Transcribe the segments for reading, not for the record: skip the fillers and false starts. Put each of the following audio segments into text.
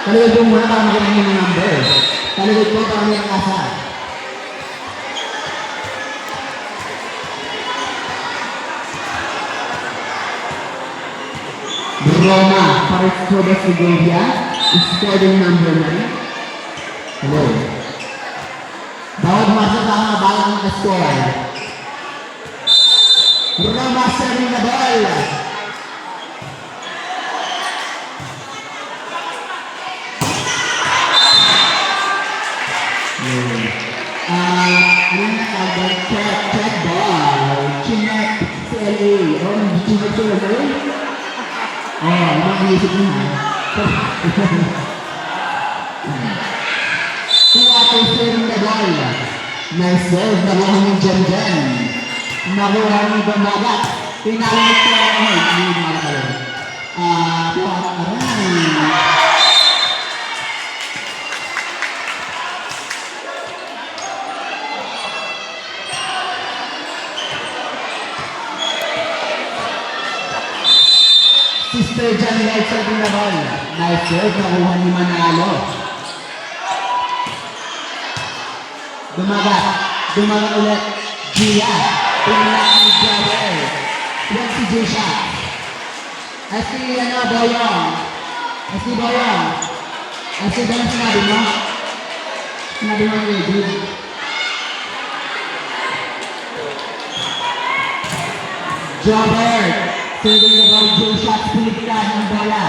Taligod po muna para makita niyo yung number. Taligod po para may kasa. Roma, Paris Segovia, scoring number 9. Hello. Bawat masa tama balang ang score. Roma serving the ball. Ano na tawag? Check ball. Chinek CLA. Chinek CLA. Makikisip mo ha. Tuwato serving the ball. Nice serve. Nakuha ni Jen. Nakuha ni Bamagat. Pinamit ko ako. Hindi makakalo. Sister Jan Light serving the ball. Nice serve. Nakuha ni Manalo. Dumagat ulit. Gia. Pinulak ni Jabber. Yan si J-Shot. Boyong. Boyong. Dahil sinabi mo? Sinabi mo ni Edwin. Jabber. Serving the ball. J-Shot. Pilipitan ng bola.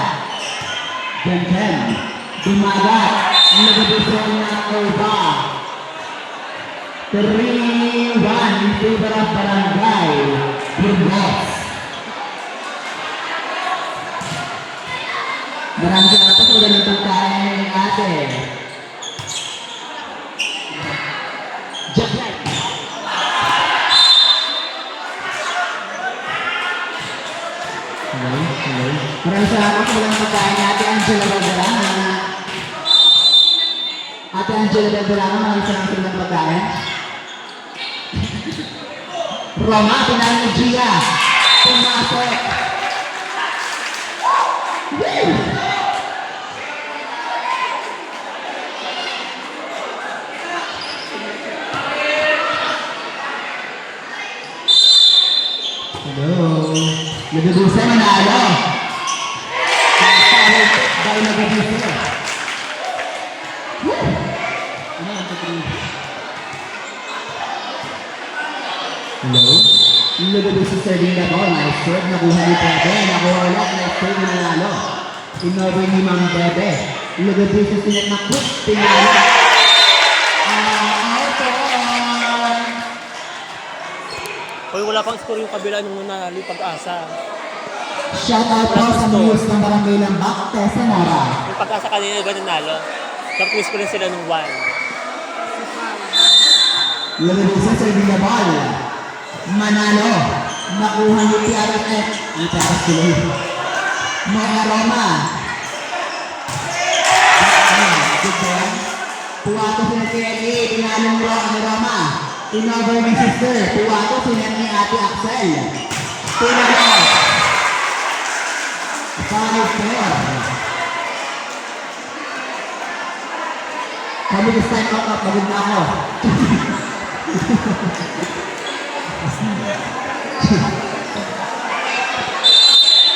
Genten. Dumagat. Ang nagabisong ng Oba. 3-1 in favor of Barangay Burgos. Maraming salamat po sa ganun pagkain ng ate. Jack. Hello. Maraming salamat po sa ganun pagkain ng ate Angela Valderrama. Ate Angela Valderrama, maraming salamat po sa ganun pagkain. Roma, pinalo ni Gia. Pumasok. Hello. Nagdudusa Manalo. Dahil nagdudusa. Hello? Nilagay sa serving na ball. Nice serve. Nakuha ni Bebe. Nakuha ulit. Nice serve na nanalo. Inover ni Mang Bebe. Nilagay sa sinet na quick. Pinalo. Out on! Hoy, wala pang score yung kabila nung nanalo yung Pag-asa. Shout out po sa news ng Barangay Lambak, Tessa Nara. Yung Pag-asa kanina ba nanalo? Tapos ko rin sila nung 1. Nilagay sa serving na ball. Manalo. Nakuha ni PRF. Itaas tuloy. Mga Roma. Good boy. Puwato sila PLA. Pinalong ni Roma. Inover ni sister. Puwato sila ni Ate Axel. Pinalong. 5-4. Kami this time up. Magod na ako.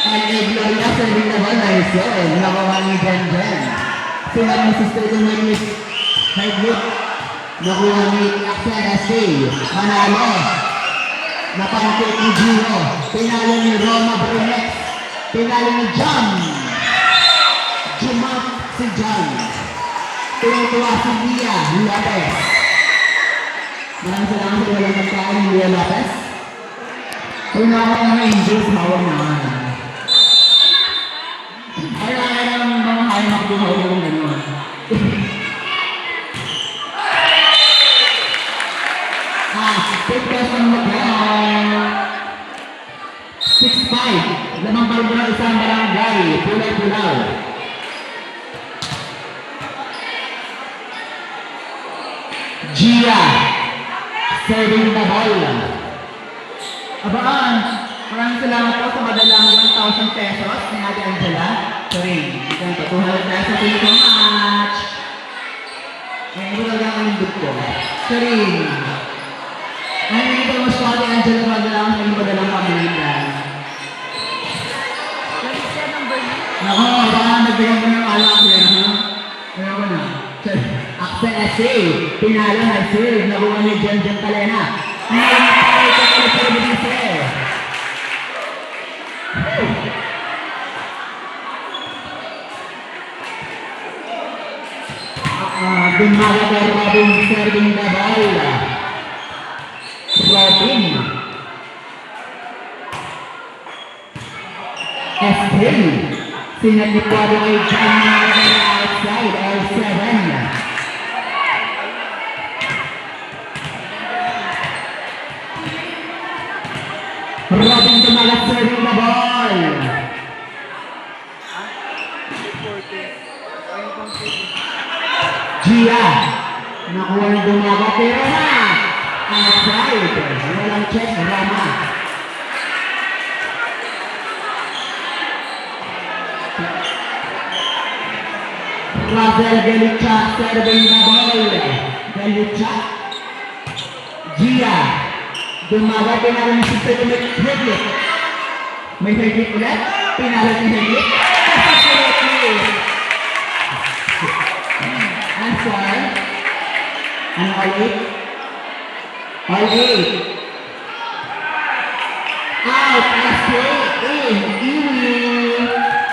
And Gloria serving the ball. Nice yun. Nakuha ni Jen. Sila ni sister ko na ni Hardwood. Nakuha ni Axel SK. Manalo. Napangkit ni Gio. Pinalo ni Roma Brunex. Pinalo ni John. Jumap si John. Tinutuwa si Lia Lopez. Maraming salamat sa walang pagkain ni Lia Lopez. Kung nakakita ng angels, hawag naman. Ay, nakakita ng mga hamak doon, hawag yung gano'n. Take question mo po. 6-5. Lamang balbo ng isang barangay. Pulay-pulaw. Gia. Serving the ball. Abaan. Maraming salamat po sa madalang 1,000 pesos ni Ate Angela. Sorry. Ito 200 pesos. Karin. Ay, hindi ko mas pati Angela Magdala ang naging madalang pamilindan. Nako, baka nagbigyan ko ng alak yan, ha? Kaya ko na. Axel S.A. Pinalo na serve. Nakuha ni Jen Talena. Ngayon na tayo ito sa Pilipinas. Dumaga kay Robin serving the ball. Robin. S.A. Sinalikwado kay John Maria outside L7. Robin Dumaga serving the ball. Gia. Nakuha ng Dumaga pero na. Outside. Walang check. Rama. Razel Galucha serving the ball. Galucha. Gia. Dumaga pinalo ng sister ulit. Hedlip. May Hedlip ulit. Pinalo ni Hedlip. Answer. Ano all eight? All eight. Out. Escape. In. Iwi.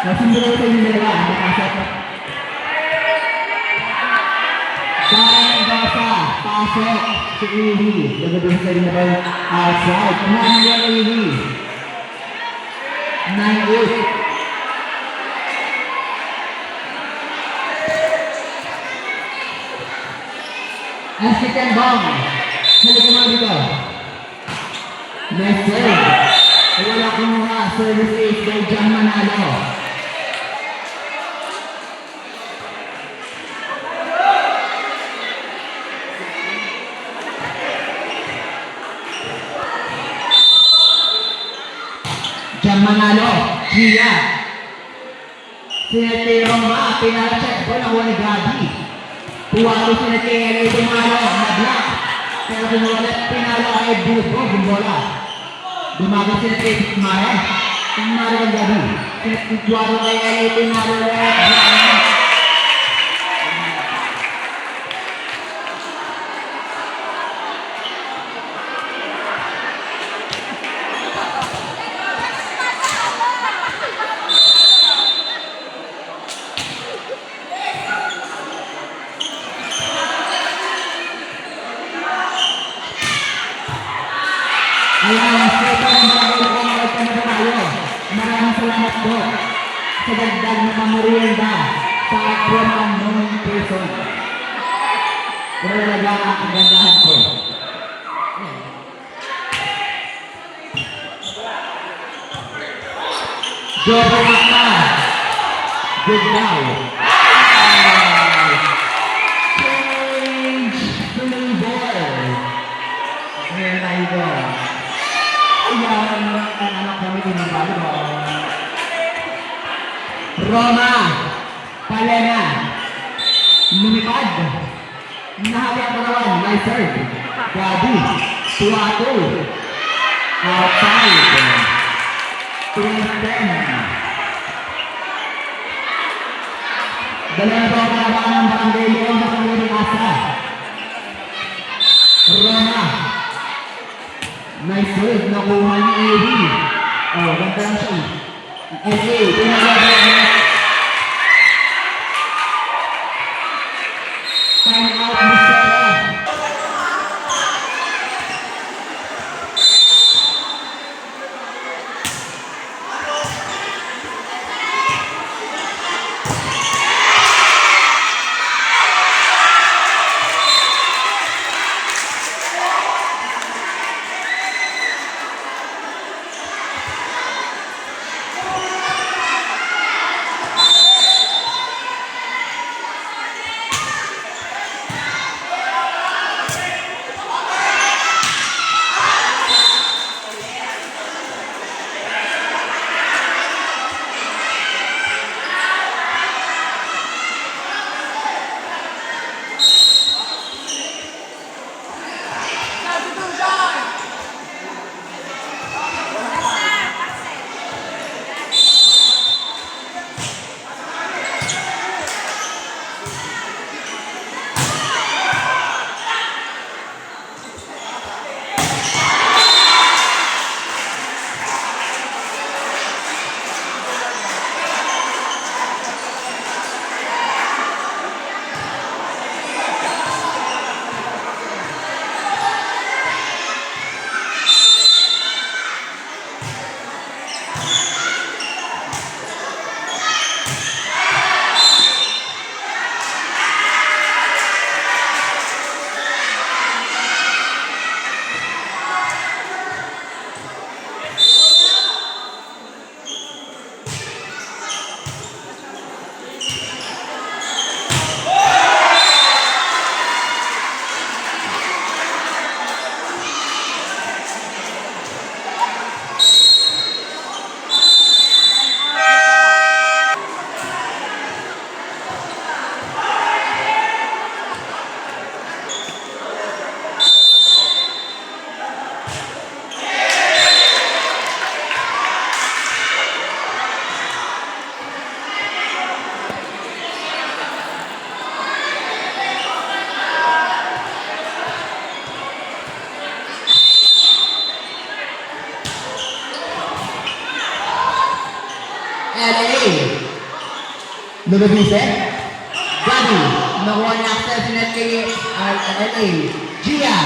Nasunod sa inyo dalawa. Nakasap. Darren Gasa. Pasok. Si Iwi. Nagabing sa inyo ba outside. Kumahan yung Iwi. 9-8. Askitan Bong. Halika mga dito. Nice serve. Wala kumuha. Service ace by John Manalo. John Manalo. Gia. Sinatiro ma. Pinala-check ko na ni Gabi. Puwalo sila kay L.A. Dumalo, na-block. Pero pinalo kay Bulbo, Bumbola. Dumaga sila kay Mara. Ang Mara ang gabi. Puwalo kay L.A. Dumalo, na-block. Ayan, ito ang mga kailangan na tayo. Maraming salamat po sa dagdag na pamurienda sa Aquaman noong person. Talaga ang kagandahan ko. Joe Mata. Good now. Change flavor. Here na ito. Ayan, ang anak kami tinambalo. Roma, Palena, lumipad. Nahali ang panawan, nice serve. Gabi, Tuato, outside. 2-10. Dalawa ba ang ng Barangay Leon na Pangulong Asa? Roma. Nice serve. Nakuha ni Eddie. Oh, ganda lang siya. Eddie, pinagawa niya. Time out, Mr. LA. Lumabise. Gabi. Nakuha ni Axel si net kay LA. Gia.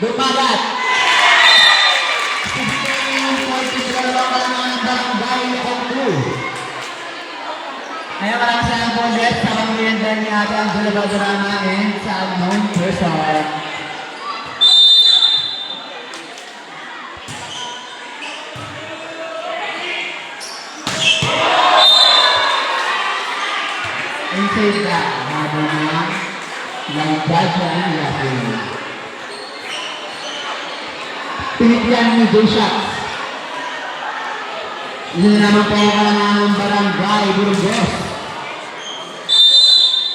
Dumagat. 16 points sa dalawang kalamangan ng barangay Hong Kong. Kaya maraming salamat po ulit sa pamilya ni Ate Angela Valderrama and sa unknown person. Inside that, habang na nagdad na ang yakin. Pinigyan ni J-Shots. Yun naman po ang kalangan ng barangay Burgos.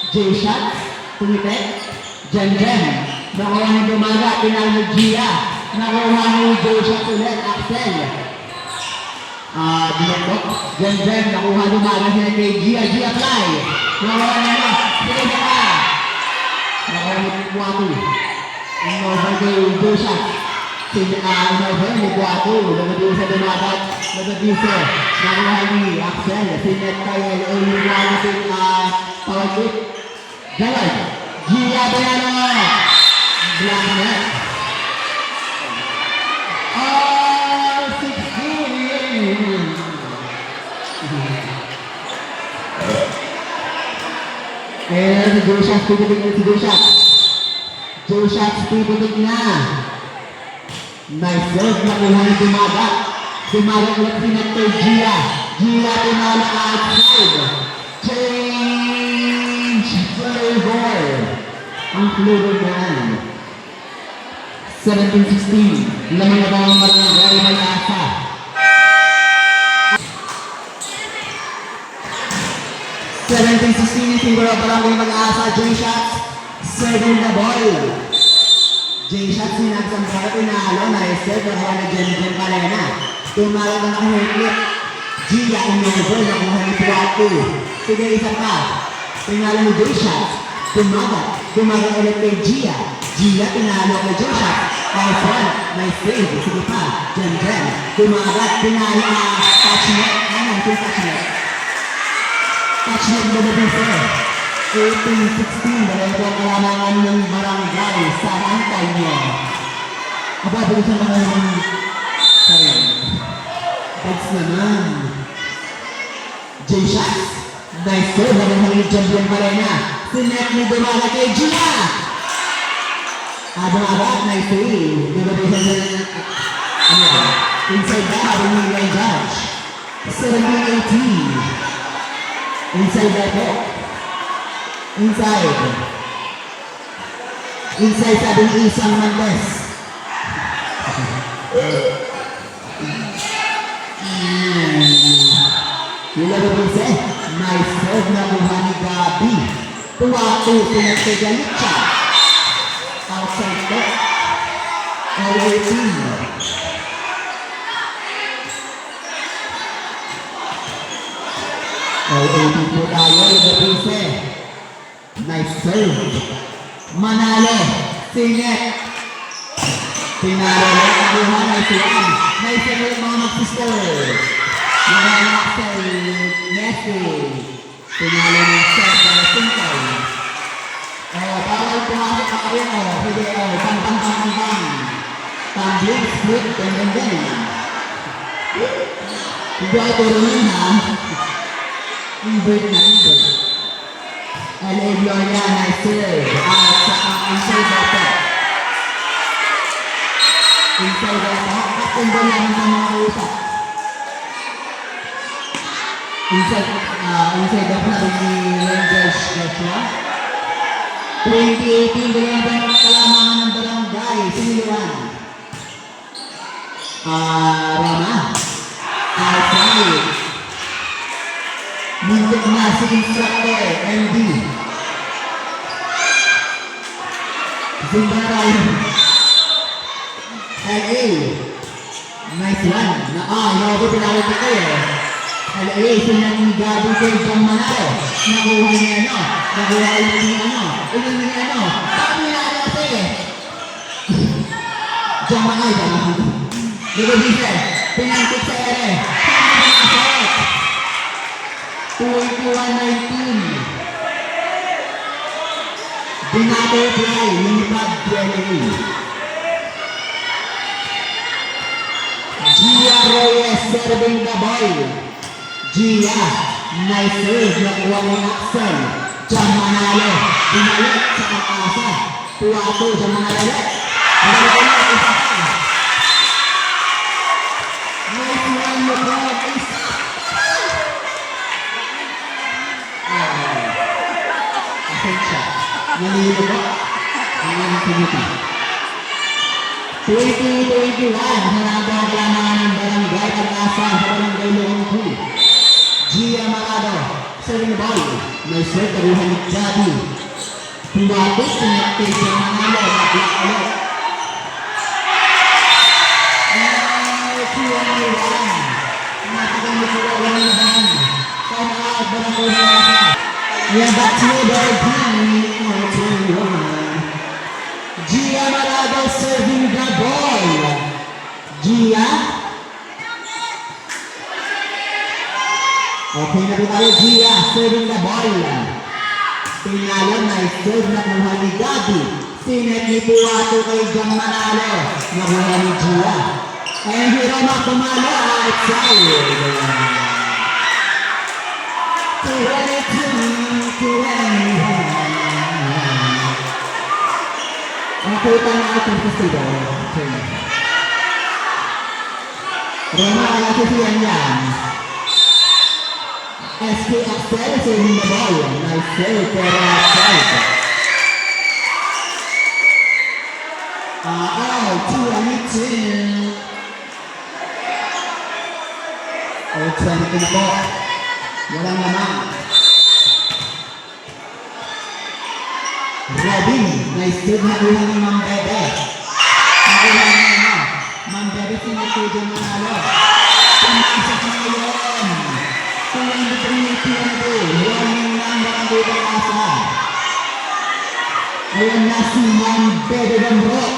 J-Shots, tumitek, Jen. Nakuha ni Dumaga, pinang ni Gia. Nakuha ni J-Shots ulit, Axel. Dinokok, Jen, nakuha Dumaga sila kay Gia Fly. Nakuha niya na, sige na ka. Nakuha ni Buwatu. Inover kay J-Shots. Inover ni Buwatu. Nagadiw sa Dumaga, nagadiw sa nakuha ni Axel. Sinet kay LA ni Buwatu power kick. Galan, Gia Bayano. Black net. All 16. And si Joe Shots, pipitig na si Joe Shots. Joe Shots, pipitig na. Nice serve, nakuha ni Dumaga. Dumaga ulit sinet kay Gia. Gia pinala outside. Change flavor. Ang flavor yan. 17-16. Laman na ba ang barangay May-asa? 17-16 yung figure of barangay May-asa. J-Shots. Serving the ball. J-Shots sinagsang para pinalo. Nice serve. Nakuha na Jen Palena. Tumalag na nakahitlit. Gia Inover. Nakuha ni Puwato. Sige, isa pa. Pinalo ni J-Shots. Dumagat ulit kay Gia. Gia pinalo kay J-Shots. Nice one. Nice save. Sige pa. Jen. Dumagat. Pinalo touch net. Ano? Touch net. Touch net na nabisa. 18-16. Dahil po ang kalamangan ng barangay sa antay niyo. Aba, bilisan na kayo ng karin. Thanks naman. J-Shots. Nice serve. Habang hangin champion pa rin na. Sinet ni Dumaga kay Gia. Abang-abang. Nice save. Dibabilisan na inside that. Habang hangin judge. 17-18. Inside that po. Inside. Inside sabi ni Isang Mandes. Ilagabise. Nice serve na buha ni Gabi. Tuwatu sinet kay Galicia. Outside po. All-18. All-18 po tayo. Ilagabise. Nice serve. Manalo. Sinet. Pinalo lang ang buha. Nice one. Nice serve mga mag-sister. Mga Axel Nessie. Pinalo ng serve na singkay. Bawal pumasok pa kayo. Pwede pang. Tumbling, split, ganyan. Hindi ako turunin ha. Invert na invert. LA Gloria, nice serve. Inside data. Inside data. Kapag ba naman sa mga usap? Inside data ni Rangers Joshua. 2018, dalawang ba ng kalamangan ng barangay? Siniluan. Rama. Outside. Muntik na si instructor, MD. Zimbaray. LA. Nice one. Naku, pinawag ko kayo. LA, silang ni Gabi kay John Manalo. Nakuha niya Nakuha ulit ni Ulit ni Bakit nila kasi? John Manalo. Nagabisa. Pinantik sa ere. 21-19. The Butterfly, Unipad DNA. Gia Reyes serving the ball. Gia, nice serve, nakuha ni Axel. Jam Manalo, binalik sa kakasa. 2-2, Jam Manalo. Binalik ulit, isa pa. Nice one, Lubog, isa. Asensya, nalilo ba? Ang mga sinuti. 2021, hanabaw kailangan ng barangay Pag-asa sa barangay Longku. Gia Marado, serving the ball. May serve, karuhan ni Javi. Pumatos, sinaktig sa Manalo, nablak ulit. 21, matagal mo sila walang laban. Time out, barangay Pag-asa. Yeah, back to the team. Gia Marado serving the ball. Gia. Okay na rin tayo, Gia serving the ball. Pinalo, nice serve na kuha ni Gabi. Sinet ni Puwato kay Jam Manalo. Nakuha ni Gia. And Hiroma Kumalo outside. 22-21. Ang kita na ating festival. Roma Alasisian yan. SK Axel serving the ball. Nice save pero outside. Out, 22. Oh, 20 na po. Walang naman. Robin, nice save na kuha ni Ma'am Bebe. Nakuha niya. Ma'am Bebe, sinatujan Manalo. Pumasok na yun. 23-22. Running ng barangay Pag-asa. Ayan na si Ma'am Bebe Gamrot.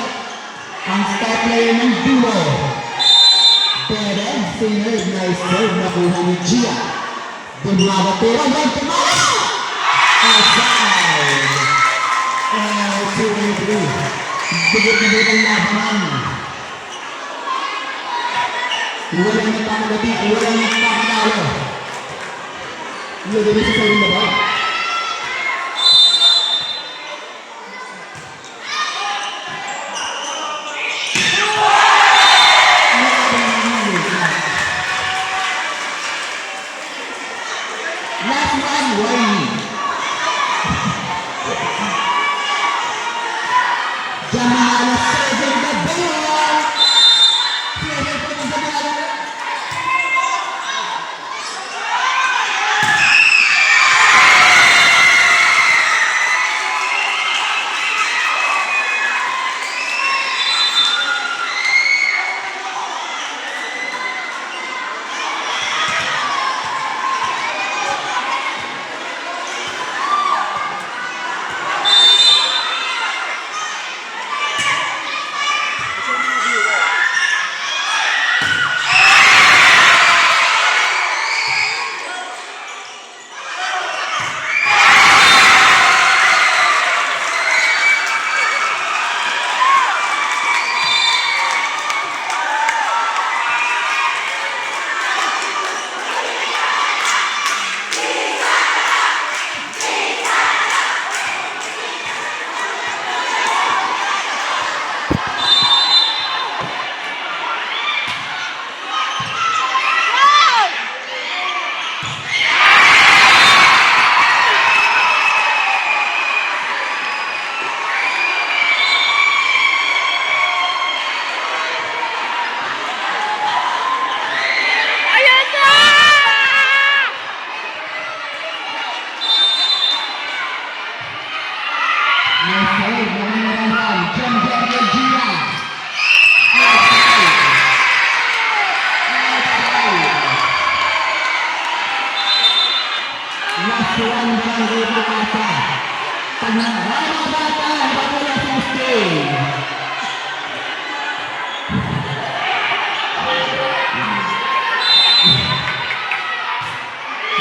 Ang star player ng duo. Bebe, sinave, nice save na kuha ni Gia. Dumaba pero yan, tumala! Outside! 2-3. Bigit na dito ang labanan. Walang nagpapagati, walang nagpapatalo. Lagay sa sarili ba? Last one, warning. Jamala serving the ball. Serving for the Jamala.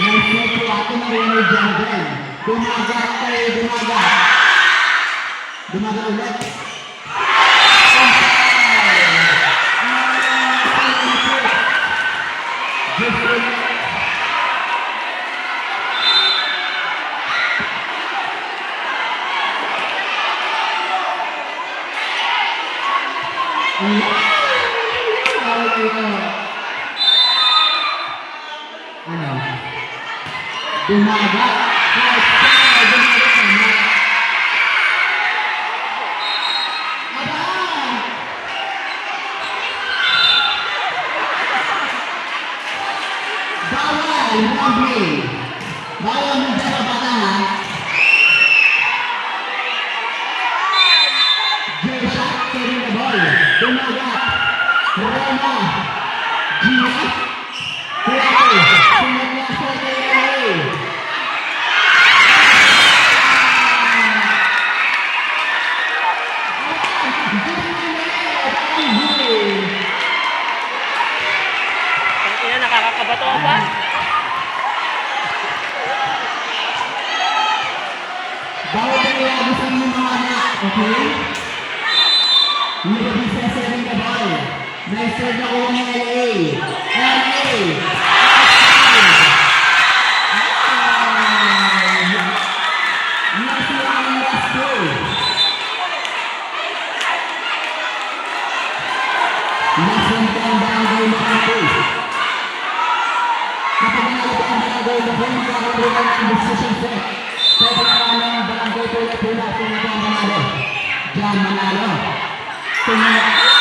May sweep po ato na rin may Jandren. Dumagat kayo, dumagat. Dumagat ulit. Ano? Dumagat. Bawal, lovely. Bawal mo dyan sa bata, ha? J-Shot, carrying the ball. Dumagat. Roma. Gina. Kuwako. Sinaglaso kayo. Ang ina, nakakakabato ka ba? Bawal kayo lagi sa inyong mga anak, okay? Hindi ka bisa serving the ball. Nice serve na kuha ng LA. LA! Nasi ang last goal. Last one pa ang barangay Makati. Kapag nanalo ang barangay Makati, magkakaroon ng decision set. Kaya pangalan ng barangay Pula-Pula kung ito ang manalo. Diyan manalo. Tingnan